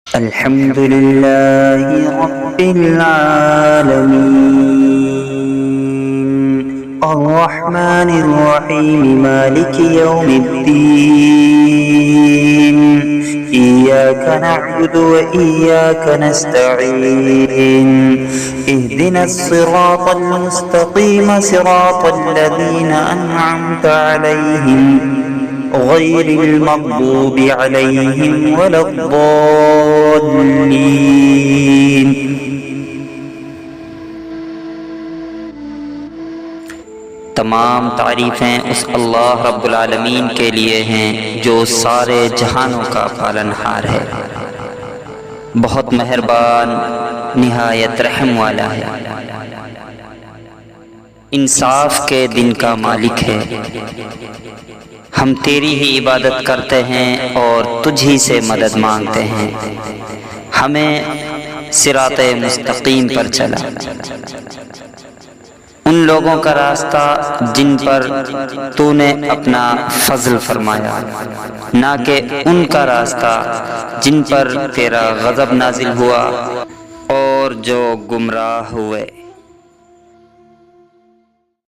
अल्हम्दुलिल्लाहि रब्बिल आलमीन अर्रहमानिर रहीम मालिकि यौमिद्दीन इय्याका नअबुदु व इय्याका नस्तईन इहदिनस सिरातल मुस्तक़ीम सिरातल लज़ीना अनअमता अलैहिम गैरिल मग़दूबि अलैहिम वलद्दाल्लीन। तमाम तारीफ़ें उस अल्लाह रब्बुल आलमीन के लिए हैं जो सारे जहानों का पालनहार है, बहुत मेहरबान निहायत रहम वाला है, इंसाफ के दिन का मालिक है। हम तेरी ही इबादत करते हैं और तुझी से मदद मांगते हैं। हमें सिराते मुस्तकीम पर चला, उन लोगों का रास्ता जिन पर तूने अपना फजल फरमाया, ना कि उनका रास्ता जिन पर तेरा गज़ब नाजिल हुआ और जो गुमराह हुए।